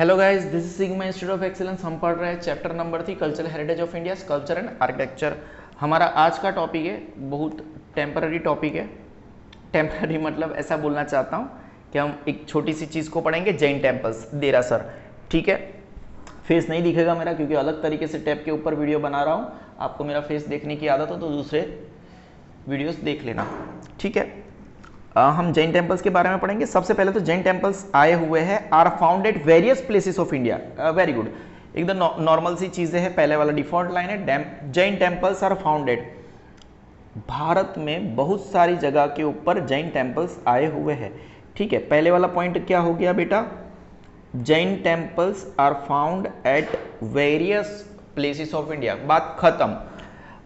Hello guys, this is sigma institute of excellence. हम पढ़ रहे हैं chapter number 3 cultural heritage of India, culture and architecture. हमारा आज का टॉपिक है, बहुत टेम्पररी टॉपिक है। टेम्पररी मतलब ऐसा बोलना चाहता हूँ कि हम एक छोटी सी चीज़ को पढ़ेंगे, जैन टेम्पल्स, देरासर। ठीक है, फेस नहीं दिखेगा मेरा क्योंकि अलग तरीके से टैब के ऊपर वीडियो बना रहा हूँ। आपको मेरा फेस देखने की आदत हो तो दूसरे वीडियोस देख लेना। ठीक है, हम जैन टेम्पल्स के बारे में पढ़ेंगे। सबसे पहले तो जैन टेम्पल्स आए हुए हैं, are found at various places of India. Very good, एकदम नॉर्मल सी चीजें हैं। पहले वाला डिफॉल्ट लाइन है, Jain temples are founded. Bharat में बहुत सारी जगह के ऊपर जैन टेम्पल्स आए हुए हैं। ठीक है, पहले वाला पॉइंट क्या हो गया बेटा? Jain temples are found at various places of India, बात खत्म।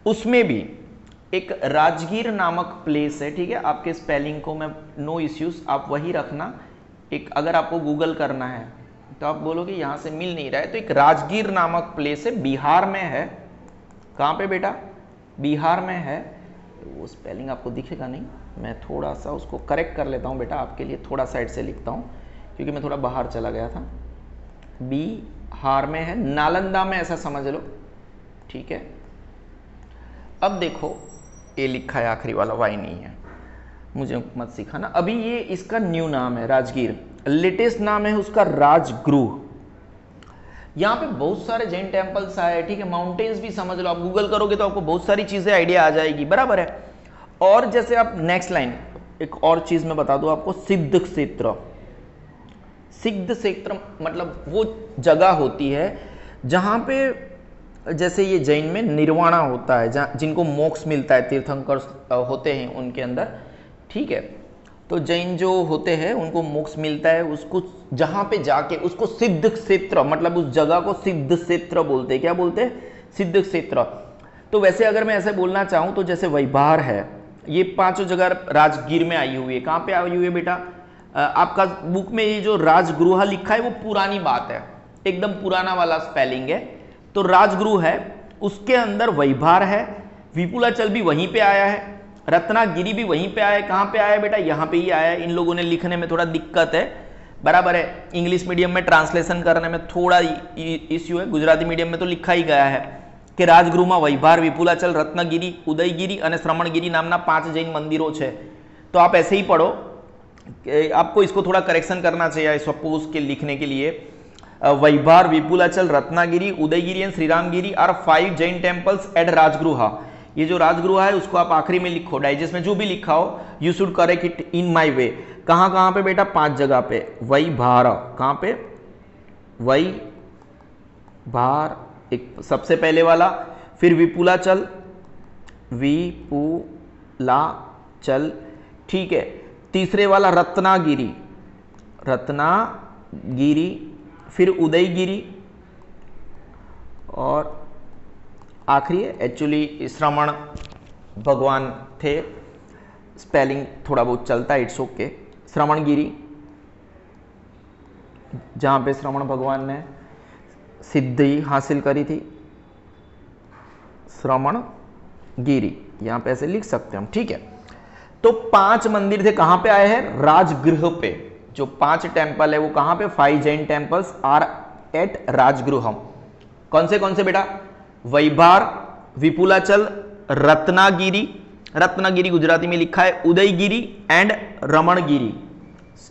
उसमें भी एक राजगीर नामक प्लेस है। ठीक है, आपके स्पेलिंग को मैं नो इश्यूज, आप वही रखना। एक अगर आपको गूगल करना है तो आप बोलोगे यहाँ से मिल नहीं रहा है, तो एक राजगीर नामक प्लेस है, बिहार में है। कहाँ पे बेटा? बिहार में है। वो स्पेलिंग आपको दिखेगा नहीं, मैं थोड़ा सा उसको करेक्ट कर लेता हूँ बेटा आपके लिए। थोड़ा साइड से लिखता हूँ क्योंकि मैं थोड़ा बाहर चला गया था। बिहार में है, नालंदा में, ऐसा समझ लो। ठीक है, अब देखो ये लिखा है आखिरी वाला, वाई नहीं है, मुझे मत सिखाना। अभी ये इसका न्यू नाम है राजगीर, लेटेस्ट नाम है उसका राजगृह। यहाँ पे बहुत सारे जैन टेम्पल्स आए। ठीक है, माउंटेन्स भी समझ लो, आप गूगल करोगे तो आपको बहुत सारी चीजें आइडिया आ जाएगी, बराबर है। और जैसे आप नेक्स्ट लाइन, एक और चीज मैं बता दूं आपको, सिद्ध क्षेत्र। सिद्ध क्षेत्र मतलब वो जगह होती है जहां पे जैसे ये जैन में निर्वाणा होता है, जहाँ जिनको मोक्ष मिलता है, तीर्थंकर होते हैं उनके अंदर। ठीक है, तो जैन जो होते हैं उनको मोक्ष मिलता है, उसको जहाँ पे जाके उसको सिद्ध क्षेत्र, मतलब उस जगह को सिद्ध क्षेत्र बोलते हैं। क्या बोलते हैं? सिद्ध क्षेत्र। तो वैसे अगर मैं ऐसे बोलना चाहूँ तो जैसे वैभार है, ये पांचों जगह राजगीर में आई हुई है। कहाँ पे आई हुई है बेटा? आपका बुक में ये जो राजगृह लिखा है वो पुरानी बात है, एकदम पुराना वाला स्पेलिंग है। तो राजगृह है, उसके अंदर वैभार है, विपुलाचल भी वहीं पे आया है, रत्नागिरी भी वहीं पे आया है। कहाँ पे आया है बेटा? यहाँ पे ही आया है। इन लोगों ने लिखने में थोड़ा दिक्कत है, बराबर है। इंग्लिश मीडियम में ट्रांसलेशन करने में थोड़ा इश्यू है, गुजराती मीडियम में तो लिखा ही गया है कि રાજગૃહમાં વૈભાર, વિપુલાચલ, રત્નગીરી, ઉદયગીરી અને શ્રમણગીરી નામના 5 જૈન મંદિરો છે। तो आप ऐसे ही पढ़ो, आपको इसको थोड़ा करेक्शन करना चाहिए सपोज के लिखने के लिए। Vaibhar, Vipulachal, Ratnagiri, Udayagiri and Shriramgiri are 5 Jain temples at Rajgriha. ये जो राजगृह है उसको आप आखिरी में लिखो, डाइजेस्ट में जो भी लिखा हो, you should correct it in my way. कहाँ कहाँ पे बेटा? 5 जगह पे। वैभार, कहाँ पे? वैभार एक सबसे पहले वाला, फिर विपुलाचल, विपुलाचल, ठीक है। तीसरे वाला रत्नागिरी, रत्नागिरी, फिर उदयगिरी, और आखिरी है एक्चुअली श्रमण भगवान थे, स्पेलिंग थोड़ा बहुत चलता है, इट्स ओके। श्रमणगिरी, जहां पे श्रमण भगवान ने सिद्धि हासिल करी थी, श्रमणगिरी, यहां पे ऐसे लिख सकते हैं हम। ठीक है, तो 5 मंदिर थे, कहां पे आए हैं? राजगृह पे। जो 5 टेम्पल है वो कहां पे? 5 Jain temples are at Rajgriha. कौन से बेटा? वैभार, विपुलाचल, रत्नागिरी, रत्नागिरी गुजराती में लिखा है, उदयगिरी एंड रमणगिरी।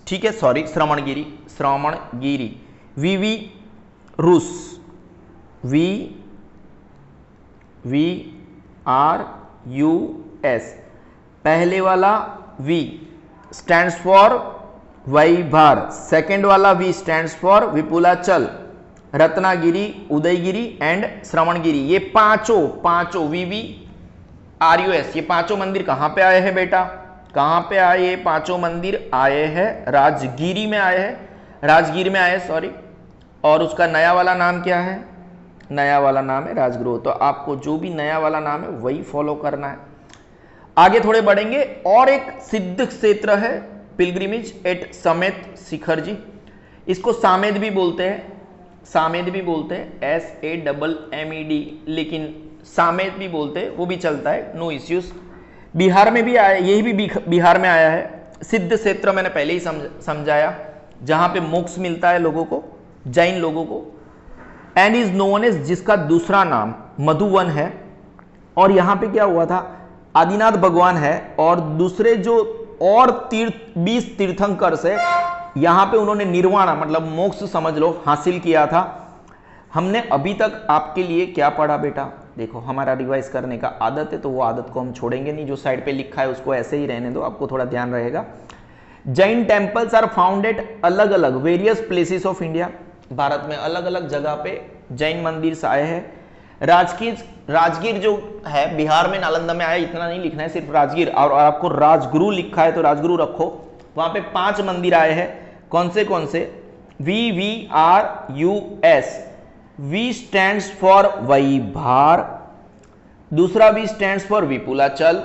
ठीक है, sorry, Shramangiri, Shramangiri. V RUS, VRUS, पहले वाला V stands for Vaibhar, second वाला V stands for Vipulachal, Ratnagiri, Udayagiri and Shravangiri. ये पांचों VVRUS, ये पांचों मंदिर कहां पे आए हैं बेटा? कहां पे आए? ये पांचों मंदिर आए हैं राजगिरी में आए हैं, राजगीर में आए, सॉरी। और उसका नया वाला नाम क्या है? नया वाला नाम है राजगृह। तो आपको जो भी नया वाला नाम है वही फॉलो करना है। आगे थोड़े बढ़ेंगे, और एक सिद्ध क्षेत्र है, पिलग्रिमेज एट समेत शिखर जी। इसको सामेद भी बोलते हैं, सामेद भी बोलते हैं, SAMMED, लेकिन सामेद भी बोलते हैं, वो भी चलता है, नो इश्यूज। बिहार में भी आया, यही भी बिहार में आया है। सिद्ध क्षेत्र मैंने पहले ही समझाया, जहां पे मोक्ष मिलता है लोगों को, जैन लोगों को, एंड इज नोन एज, जिसका दूसरा नाम मधुवन है। और यहां पे क्या हुआ था, आदिनाथ भगवान है और दूसरे जो और 20 तीर्थंकर से यहां पे उन्होंने निर्वाणा मतलब मोक्ष समझ लो हासिल किया था। हमने अभी तक आपके लिए क्या पढ़ा बेटा, देखो हमारा रिवाइज करने का आदत है तो वो आदत को हम छोड़ेंगे नहीं, जो साइड पे लिखा है उसको ऐसे ही रहने दो, आपको थोड़ा ध्यान रहेगा। जैन टेम्पल्स आर फाउंडेड अलग अलग various places of India, Bharat में अलग अलग जगह पे जैन मंदिर आए हैं। राजगीर जो है बिहार में नालंदा में आया, इतना नहीं लिखना है, सिर्फ राजगीर, और आपको राजगुरु लिखा है तो राजगुरु रखो। वहां पे 5 मंदिर आए हैं, कौन से VVRUS, V stands for Vaibhar, दूसरा V स्टैंड्स फॉर विपुलाचल,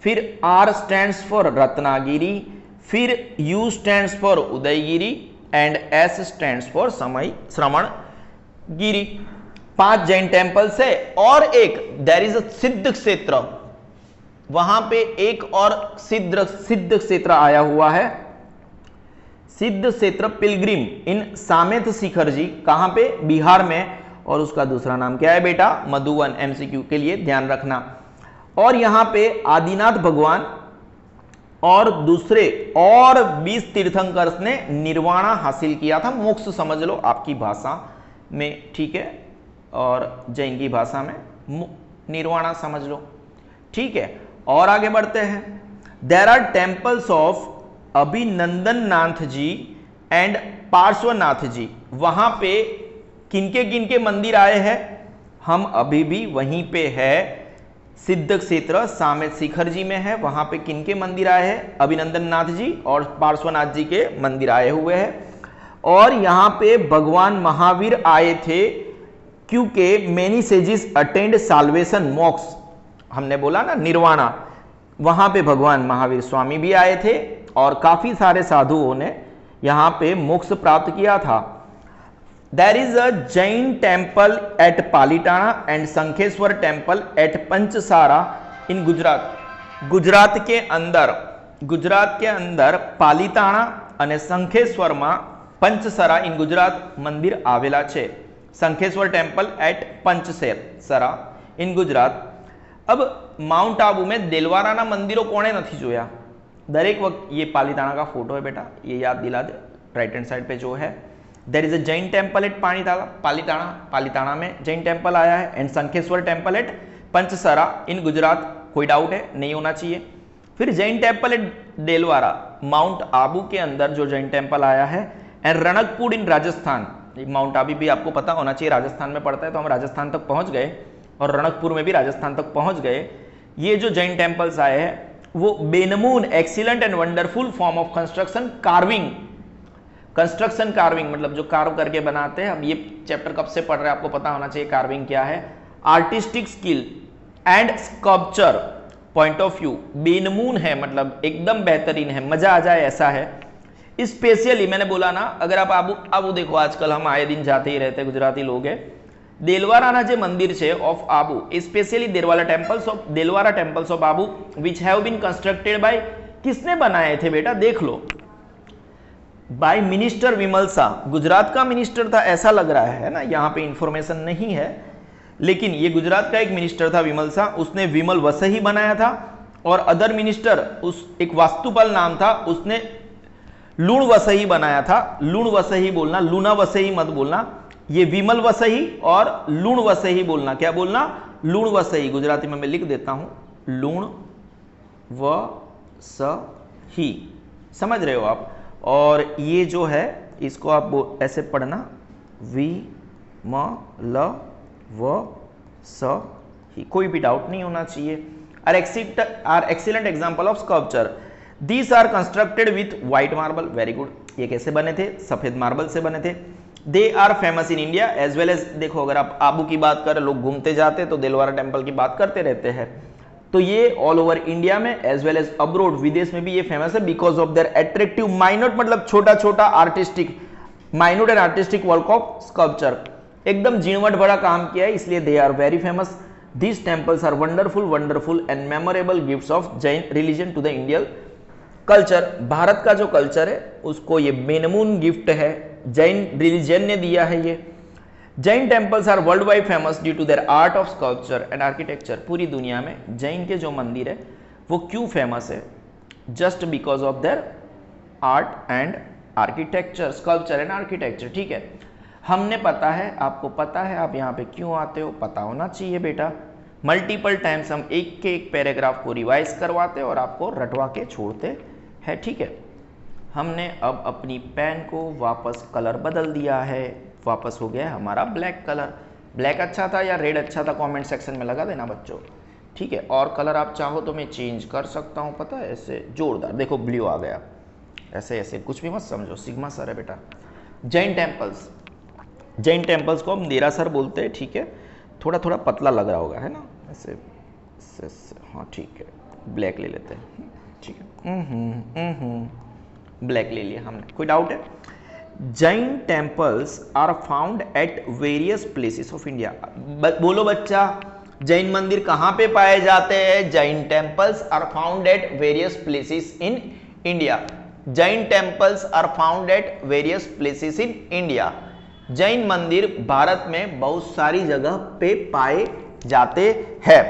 फिर R स्टैंड्स फॉर रत्नागिरी, फिर U stands for Udayagiri and S stands for Shravangiri. 5 Jain temples है। और एक देयर इज अ सिद्ध क्षेत्र, वहां पे एक और सिद्ध क्षेत्र आया हुआ है, सिद्ध क्षेत्र पिलग्रिम इन सामेत शिखर जी, कहां पे, बिहार में, और उसका दूसरा नाम क्या है बेटा, मधुवन। MCQ के लिए ध्यान रखना। और यहां पे आदिनाथ भगवान और दूसरे और 20 तीर्थंकर्स ने निर्वाणा हासिल किया था, मोक्ष समझ लो आपकी भाषा में, ठीक है, और जैन की भाषा में निर्वाणा समझ लो, ठीक है। और आगे बढ़ते हैं। देयर आर टेम्पल्स ऑफ अभिनंदन नाथ जी एंड पार्श्वनाथ जी, वहां पे किनके मंदिर आए हैं, हम अभी भी वहीं पे है, सिद्ध क्षेत्र सामेत शिखर जी में है, वहां पे किनके मंदिर आए हैं, अभिनंदन नाथ जी और पार्श्वनाथ जी के मंदिर आए हुए हैं। और यहां पे भगवान महावीर आए थे, क्योंकि मेनी सेजिस अटेंड साल्वेशन मोक्ष, हमने बोला ना निर्वाणा, वहां पे भगवान महावीर स्वामी भी आए थे और काफी सारे साधुओं ने यहां पे मोक्ष प्राप्त किया था। There is a Jain temple at Palitana and Shankheshwar temple at Panchasara in Gujarat. Gujarat के अंदर पालिताना અને શંખેશ્વરમાં पंचसरा इन गुजरात मंदिर आवेला छे। Shankheshwar temple at Panchasara in Gujarat. अब माउंट आबू में देलवारा मंदिरों कोने नहीं जोया, दरेक वक्त ये पालिताना का फोटो है बेटा, ये याद दिला दे, राइट हैंड साइड पे जो है। There is a Jain temple at Palitana में जैन टेम्पल आया है, and Shankheshwar temple at Panchasara in Gujarat, कोई डाउट है नहीं होना चाहिए। फिर Jain temple at Delwara, mount Abu के अंदर जो जैन टेम्पल आया है, and Ranakpur in Rajasthan, mount Abu भी आपको पता होना चाहिए राजस्थान में पड़ता है, तो हम राजस्थान तक पहुंच गए और रणकपुर में भी राजस्थान तक पहुंच गए। ये जो जैन टेम्पल्स आए हैं वो बेनमून excellent and wonderful form of construction carving मतलब जो कार्व करके बनाते हैं। अब ये चैप्टर कब से पढ़ रहे हैं आपको पता होना चाहिए कार्विंग क्या है। Artistic skill and sculpture point of view बेनमून है, मतलब एकदम बेहतरीन है, मजा आ जाए ऐसा है। स्पेशली मैंने बोला ना, अगर आप आबू देखो, आजकल हम आए दिन जाते ही रहते, गुजराती लोग है, देलवारा जे मंदिर छे of Abu, specially Delwara temples of Abu which have been constructed by, किसने बनाए थे बेटा, देख लो, बाय मिनिस्टर विमल शाह। गुजरात का मिनिस्टर था ऐसा लग रहा है ना, यहाँ पे इंफॉर्मेशन नहीं है, लेकिन ये गुजरात का एक मिनिस्टर था विमल शाह, उसने विमल वसई बनाया था। और अदर मिनिस्टर, उस एक वास्तुपाल नाम था, उसने लूण वसई बनाया था। लूण वसई बोलना, लूना वसई मत बोलना, ये विमल वसई और लूण वसई बोलना। क्या बोलना, लूण वसई, गुजराती में मैं लिख देता हूं, लूण वसई, समझ रहे हो आप। और ये जो है इसको आप ऐसे पढ़ना, विमल वसई, कोई भी डाउट नहीं होना चाहिए। Are excellent example of sculpture, these are constructed with white marble, very good. ये कैसे बने थे, सफेद मार्बल से बने थे। They are famous in India as well as, देखो अगर आप आबू की बात करें, लोग घूमते जाते तो देलवारा टेम्पल की बात करते रहते हैं, तो ये ऑल ओवर इंडिया में एज वेल एज अब्रोड, विदेश में भी ये फेमस है because of their attractive minute, मतलब छोटा छोटा artistic, minute and artistic work of sculpture, एकदम जीणवट भरा काम किया है, इसलिए they are very famous. These temples are wonderful and memorable gifts of Jain religion to the Indian culture. Bharat का जो कल्चर है उसको ये बेनमून गिफ्ट है जैन रिलीजन ने दिया है ये। Jain temples are worldwide famous due to their art of sculpture and architecture. पूरी दुनिया में जैन के जो मंदिर है वो क्यों फेमस है? Just because of their art and architecture, sculpture and architecture. ठीक है, हमने पता है, आपको पता है, आप यहाँ पे क्यों आते हो पता होना चाहिए बेटा। मल्टीपल टाइम्स हम एक के एक पैराग्राफ को रिवाइज करवाते और आपको रटवा के छोड़ते हैं। ठीक है, हमने अब अपनी पेन को वापस कलर बदल दिया है, वापस हो गया है हमारा ब्लैक कलर। ब्लैक अच्छा था या रेड अच्छा था कमेंट सेक्शन में लगा देना बच्चों। ठीक है, और कलर आप चाहो तो मैं चेंज कर सकता हूँ, पता है, ऐसे जोरदार, देखो ब्लू आ गया, ऐसे ऐसे कुछ भी मत समझो, सिग्मा सर है बेटा। जैन टेम्पल्स, जैन टेम्पल्स को हम देरासर बोलते हैं। ठीक है, थोड़ा थोड़ा पतला लग रहा होगा, है ना, ऐसे हाँ ठीक है, ब्लैक ले लेते हैं। ठीक है, ब्लैक ले लिया हमने, कोई डाउट है? Jain temples are found at various places of India. बोलो बच्चा, जैन मंदिर कहाँ पे पाए जाते हैं? Jain temples are found at various places in India. Jain temples are found at various places in India. Jain मंदिर भारत में बहुत सारी जगह पे पाए जाते हैं।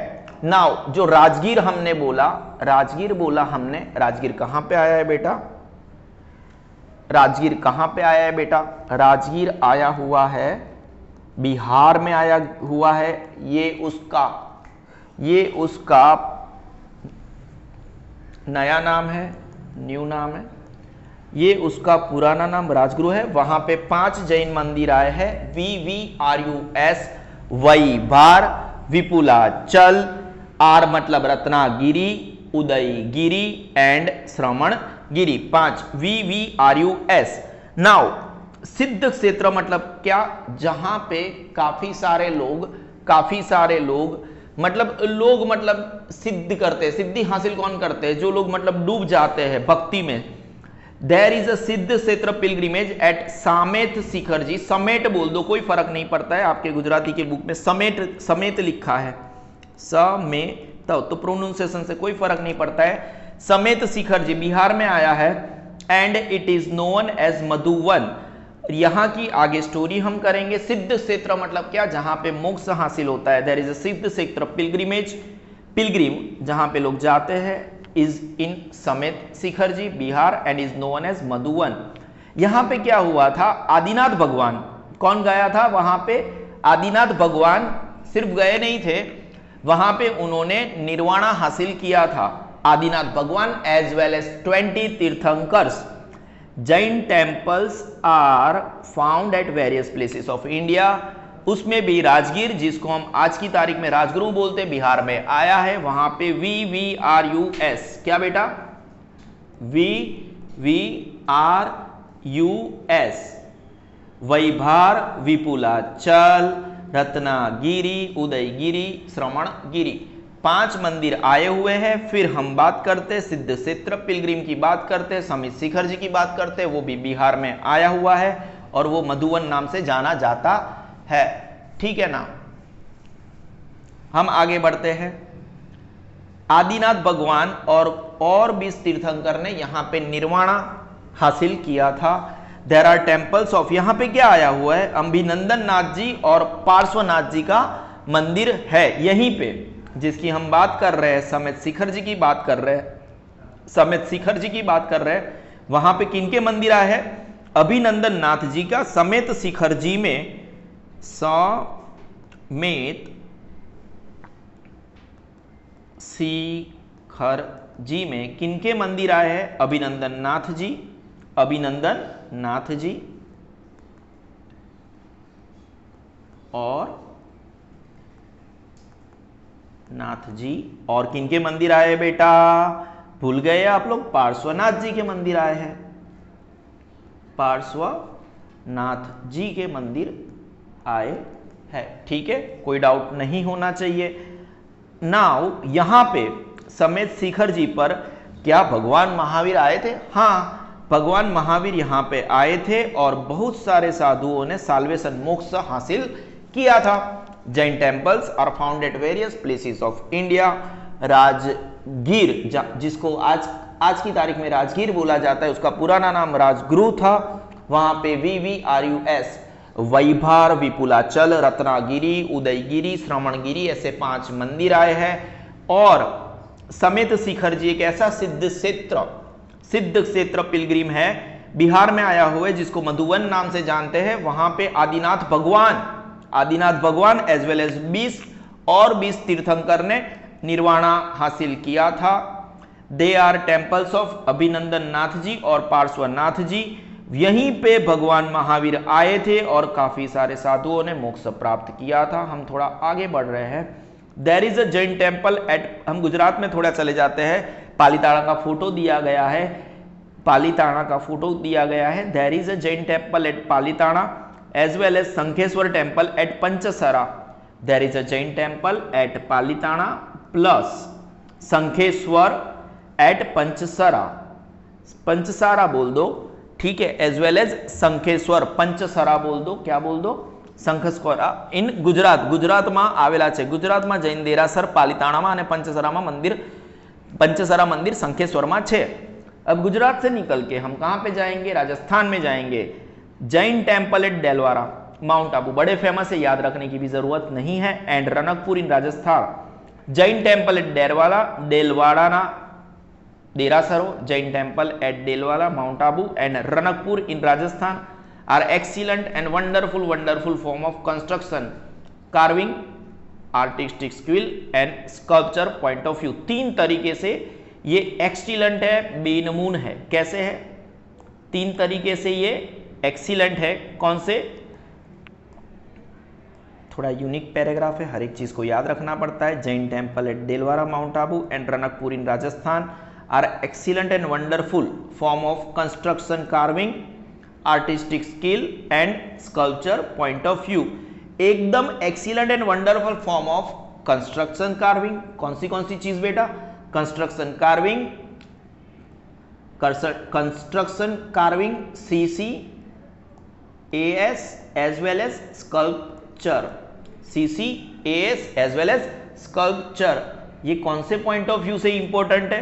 नाउ जो राजगीर हमने बोला, राजगीर बोला हमने, राजगीर कहां पे आया है बेटा? राजगीर कहां पे आया है बेटा? राजगीर आया हुआ है बिहार में आया हुआ है। ये उसका नया नाम है, न्यू नाम है। ये उसका पुराना नाम राजगुरु है। वहां पे 5 जैन मंदिर आए हैं, VVRUS, वैभार, विपुलाचल, आर मतलब Ratnagiri, Udayagiri and Shravangiri, 5 VVRUS। Now सिद्ध क्षेत्र मतलब क्या? जहां पे काफी सारे लोग मतलब सिद्ध करते हैं। सिद्धि हासिल कौन करते हैं? जो लोग मतलब डूब जाते हैं भक्ति में। देयर इज अ सिद्ध क्षेत्र पिलग्रिमेज एट समेत शिखर जी। समेत बोल दो, कोई फर्क नहीं पड़ता है, आपके गुजराती के बुक में समेत लिखा है, समेत, तो प्रोनाउंसिएशन से कोई फर्क नहीं पड़ता है। समेत शिखर जी बिहार में आया है and it is known as Madhuban. यहां की आगे स्टोरी हम करेंगे। सिद्ध क्षेत्र मतलब क्या? जहां पे मोक्ष हासिल होता है। देयर इज अ सिद्ध क्षेत्र पिलग्रिमेज, पिलग्रिम जहां पे लोग जाते हैं, is in Sammed Shikhar ji Bihar and is known as Madhuban. यहां पे क्या हुआ था? आदिनाथ भगवान, कौन गया था वहां पे? आदिनाथ भगवान सिर्फ गए नहीं थे, वहां पे उन्होंने निर्वाणा हासिल किया था। आदिनाथ भगवान as well as 20 tirthankars. Jain temples are found at various places of India. उसमें भी राजगीर, जिसको हम आज की तारीख में राजगुरु बोलते हैं, बिहार में आया है। वहां पे VVRUS, क्या बेटा? VVRUS, वैभार, विपुलाचल, रत्नागिरी, उदयगिरी, श्रवणगिरी, 5 मंदिर आए हुए हैं। फिर हम बात करते हैं सिद्ध क्षेत्र पिलग्रिम की बात करते हैं, समित शिखर जी की बात करते हैं, वो भी बिहार में आया हुआ है और वो मधुवन नाम से जाना जाता है। ठीक है ना, हम आगे बढ़ते हैं। आदिनाथ भगवान और 20 तीर्थंकर ने यहां पे निर्वाणा हासिल किया था। देयर आर टेम्पल्स ऑफ, यहां पे क्या आया हुआ है? अभिनंदन नाथ जी और पार्श्वनाथ जी का मंदिर है यहीं पे, जिसकी हम बात कर रहे हैं। समेत शिखर जी की बात कर रहे हैं, समेत शिखर जी की बात कर रहे हैं। वहां पे किनके मंदिर आए हैं? अभिनंदन नाथ जी का। समेत शिखर जी में, समेत शिखर जी में किनके मंदिर आए हैं? अभिनंदन नाथ जी, अभिनंदन नाथ जी और नाथ जी। और किनके मंदिर आए हैं बेटा? भूल गए आप लोग? पार्श्वनाथ जी के मंदिर आए हैं, पार्श्वनाथ जी के मंदिर आए हैं। ठीक है, कोई डाउट नहीं होना चाहिए। नाउ यहां पे समेत शिखर जी पर क्या भगवान महावीर आए थे? हाँ, भगवान महावीर यहां पे आए थे और बहुत सारे साधुओं ने साल्वेशन, मोक्ष हासिल किया था। Jain temples are found at various places of India. Rajgir, जिसको आज की तारीख में राजगीर बोला जाता है, उसका पुराना नाम राजगुरु था। वहां पे VVRUS वैभार, विपुलाचल, रत्नागिरी, उदयगिरी, श्रवणगिरी ऐसे 5 मंदिर आए हैं। और समेत शिखर जी एक ऐसा सिद्ध क्षेत्र पिलग्रिम है, बिहार में आया हुआ है, जिसको मधुवन नाम से जानते हैं। वहां पे आदिनाथ भगवान एज वेल एज 20 तीर्थंकर ने निर्वाणा हासिल किया था। दे आर टेम्पल्स ऑफ अभिनंदन नाथ जी और पार्श्वनाथ जी। यहीं पे भगवान महावीर आए थे और काफी सारे साधुओं ने मोक्ष प्राप्त किया था। हम थोड़ा आगे बढ़ रहे हैं। There is a Jain temple at, हम गुजरात में थोड़ा चले जाते हैं। पालीताना का फोटो दिया गया है, there is a Jain temple at Palitana as well as Shankheshwar temple at Panchasara. There is a Jain temple at Palitana plus Shankheshwar at Panchasara बोल दो, ठीक है, as well as Shankheshwar, Panchasara बोल दो, क्या बोल दो, શંખેશ્વરા इन ગુજરાતમાં આવેલા છે। ગુજરાતમાં જૈન દેરાસર પાલીતાણામાં અને पंचसरा मंदिर शंखेश्वरमा છે। अब गुजरात से निकल के हम कहां पे जाएंगे, राजस्थान में जाएंगे। Jain temple at Delwara, mount Abu, बड़े फेमस है, याद रखने की भी जरूरत नहीं है। And Ranakpur in Rajasthan. Jain temple at Delwara ना देरासरो, Jain temple at Delwara, mount Abu and Ranakpur in Rajasthan are excellent and wonderful form of construction, carving, artistic skill and sculpture point of view। 3 तरीके से ये एक्सीलेंट है, बेनमून है। कैसे है? 3 तरीके से ये एक्सीलेंट है। कौन से? थोड़ा यूनिक पैराग्राफ है, हर एक चीज को याद रखना पड़ता है। Jain temple at Delwara, mount Abu and Ranakpur in Rajasthan are excellent and wonderful form of construction, carving, artistic skill and sculpture point of view. एकदम excellent and wonderful form of construction, carving. कौन सी चीज बेटा? Construction carving CCAS as well as sculpture, CCAS as well as sculpture. ये कौन से point of view से important है?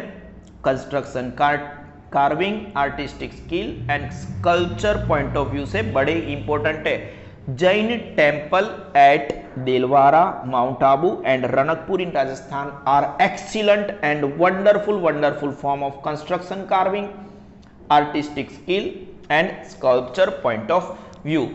Construction, carving, artistic skill and sculpture point of view से बड़े इंपॉर्टेंट है। Jain temple at Delwara, mount Abu and Ranakpur in Rajasthan are excellent and wonderful form of construction, carving, artistic skill and sculpture point of view,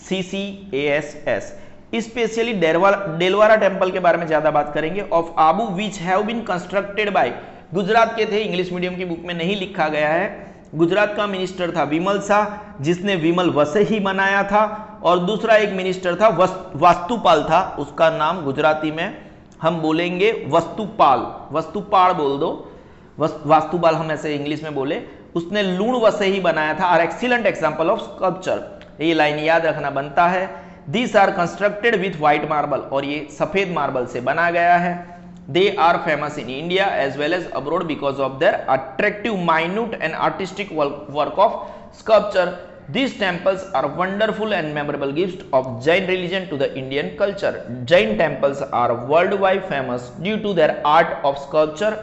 CCAS। Specially Delwara temple के बारे में ज्यादा बात करेंगे। Of Abu which have been constructed by, Gujarat के थे, इंग्लिश मीडियम की book में नहीं लिखा गया है। गुजरात का मिनिस्टर था विमल शाह, जिसने विमल वसे ही बनाया था। और दूसरा एक मिनिस्टर था वास्तुपाल था, उसका नाम गुजराती में हम बोलेंगे वस्तुपाल बोल दो, वास्तुपाल हम ऐसे इंग्लिश में बोले। उसने लूण वसे ही बनाया था। Are excellent example of sculpture, ये लाइन याद रखना बनता है। This are constructed with white marble, और ये सफेद मार्बल से बना गया है। They are famous in India as well as abroad because of their attractive, minute and artistic work of sculpture. These temples are wonderful and memorable gifts of Jain religion to the Indian culture. Jain temples are worldwide famous due to their art of sculpture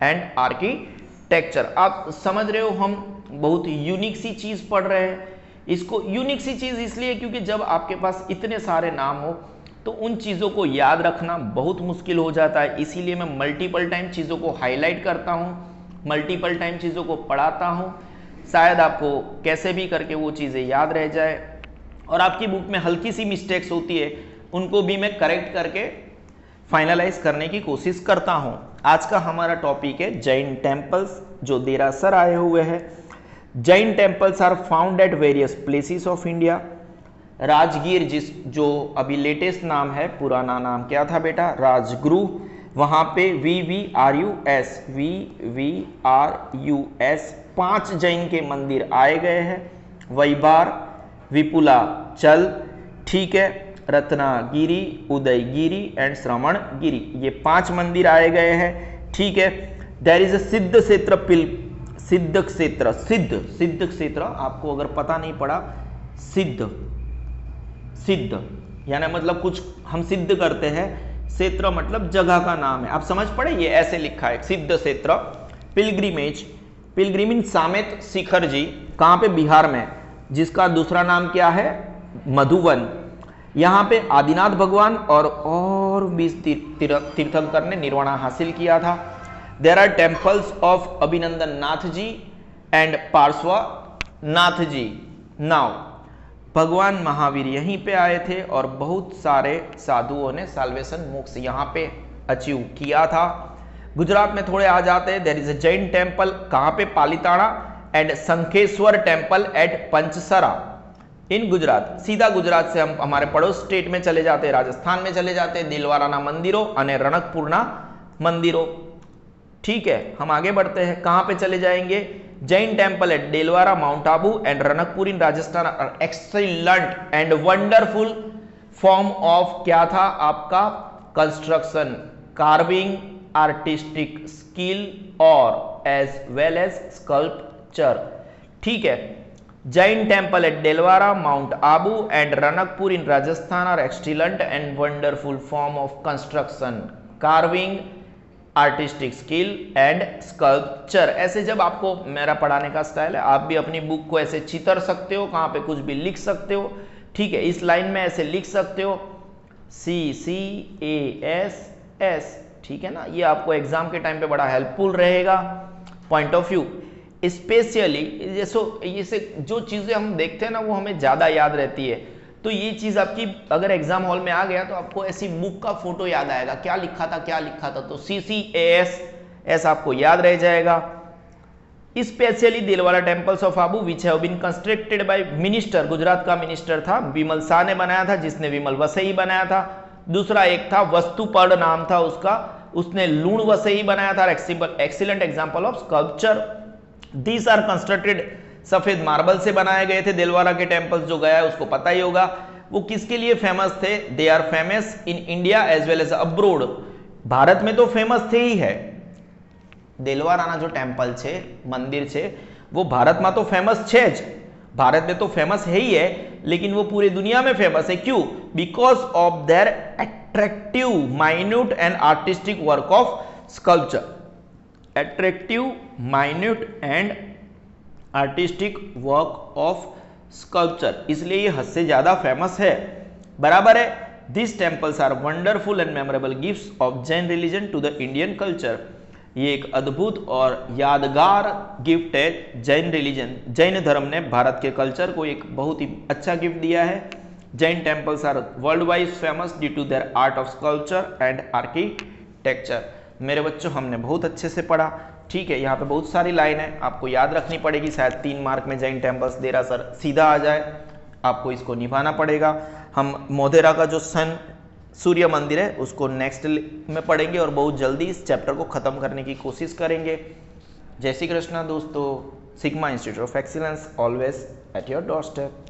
and architecture. आप समझ रहे हो, हम बहुत unique सी चीज पढ़ रहे हैं। इसको यूनिक सी चीज इसलिए क्योंकि जब आपके पास इतने सारे नाम हो तो उन चीज़ों को याद रखना बहुत मुश्किल हो जाता है। इसीलिए मैं मल्टीपल टाइम चीज़ों को हाईलाइट करता हूँ, मल्टीपल टाइम चीज़ों को पढ़ाता हूँ, शायद आपको कैसे भी करके वो चीज़ें याद रह जाए। और आपकी बुक में हल्की सी मिस्टेक्स होती है, उनको भी मैं करेक्ट करके फाइनलाइज करने की कोशिश करता हूँ। आज का हमारा टॉपिक है जैन टेम्पल्स जो देरासर आए हुए हैं। Jain temples are found at various places of India. Rajgir, जो अभी लेटेस्ट नाम है, पुराना नाम क्या था बेटा? राजगृह। वहां पे VVRUS 5 जैन के मंदिर आए गए हैं। वैभार, विपुलाचल, ठीक है, रत्नागिरी, उदयगिरी एंड श्रवणगिरी, ये 5 मंदिर आए गए हैं, ठीक है। देयर इज अ सिद्ध क्षेत्र, आपको अगर पता नहीं पड़ा, सिद्ध यानी मतलब कुछ हम सिद्ध करते हैं, क्षेत्र मतलब जगह का नाम है। आप समझ पड़े, ये ऐसे लिखा है सिद्ध क्षेत्र। पिलग्रिमेज, पिलग्रिम इन समेत शिखर जी, कहां पे? बिहार में। जिसका दूसरा नाम क्या है, मधुवन। यहाँ पे आदिनाथ भगवान और 20 तीर्थंकर ने निर्वाण हासिल किया था। देयर आर टेम्पल्स ऑफ अभिनंदन Nath ji and Parshvanath ji. Now भगवान महावीर यहीं पे आए थे और बहुत सारे साधुओं ने साल्वेशन मोक्ष यहाँ पे अचीव किया था। गुजरात में थोड़े आ जाते हैं, there is a Jain temple, कहाँ पे, Palitana, and Shankheshwar temple at Panchasara in Gujarat. सीधा गुजरात से हम हमारे पड़ोस स्टेट में चले जाते हैं, राजस्थान में चले जाते हैं, दिलवाराना मंदिरों और रणकपुरना मंदिरों। ठीक है, हम आगे बढ़ते हैं, कहां पे चले जाएंगे, Jain temple at Delwara, mount Abu and Ranakpur in Rajasthan are excellent and wonderful form of क्या था आपका, कंस्ट्रक्शन, कार्विंग, आर्टिस्टिक स्किल और एज वेल एज स्कल्पचर। ठीक है, Jain temple at Delwara, mount Abu and Ranakpur in Rajasthan are excellent and wonderful form of construction, carving, artistic skill and sculpture. ऐसे जब आपको, मेरा पढ़ाने का स्टाइल है, आप भी अपनी बुक को ऐसे चितर सकते हो, कहाँ पे कुछ भी लिख सकते हो। ठीक है, इस लाइन में ऐसे लिख सकते हो CCASS। ठीक है ना, ये आपको एग्जाम के टाइम पे बड़ा हेल्पफुल रहेगा। पॉइंट ऑफ व्यू स्पेशली जैसे जो चीजें हम देखते हैं ना वो हमें ज्यादा याद रहती है, तो ये चीज आपकी अगर एग्जाम हॉल में आ गया तो आपको ऐसी बुक का फोटो याद आएगा, क्या लिखा था, तो CCASS आपको याद रह जाएगा। Specially Dilwara temples of Abu which have been constructed by minister, Gujarat का मिनिस्टर था विमल शाह ने बनाया था, जिसने विमल वसई बनाया था। दूसरा एक था वस्तुपर्ण नाम था उसका, उसने लूण वसई बनाया था। Excellent example of sculpture. These are constructed, सफेद मार्बल से बनाए गए थे। दिलवारा के टेम्पल्स जो गया है उसको पता ही होगा, वो किसके लिए फेमस थे, they are famous in India as well as abroad. Bharat में तो फेमस थे ही है, दिलवाराना जो टेम्पल छे, मंदिर छे, वो भारत में तो फेमस छे ज, भारत में तो फेमस है ही है, लेकिन वो पूरी दुनिया में फेमस है। क्यों? Because of their attractive, minute and artistic work of sculpture. Attractive, minute and artistic work of sculpture, इसलिए ये हद से ज्यादा फेमस है। बराबर है। This temples are wonderful and memorable gifts of Jain religion to the Indian culture. ये एक अद्भुत और यादगार गिफ्ट है जैन रिलीजन, जैन धर्म ने भारत के कल्चर को एक बहुत ही अच्छा गिफ्ट दिया है। Jain temples are worldwide famous due to their art of sculpture and architecture. मेरे बच्चों, हमने बहुत अच्छे से पढ़ा। ठीक है, यहाँ पे बहुत सारी लाइन है, आपको याद रखनी पड़ेगी, शायद 3 मार्क में जैन टेम्पल्स देरासर सीधा आ जाए, आपको इसको निभाना पड़ेगा। हम मोधेरा का जो सन सूर्य मंदिर है उसको नेक्स्ट में पढ़ेंगे और बहुत जल्दी इस चैप्टर को खत्म करने की कोशिश करेंगे। जय श्री कृष्णा दोस्तों। Sigma institute of excellence always at your doorstep.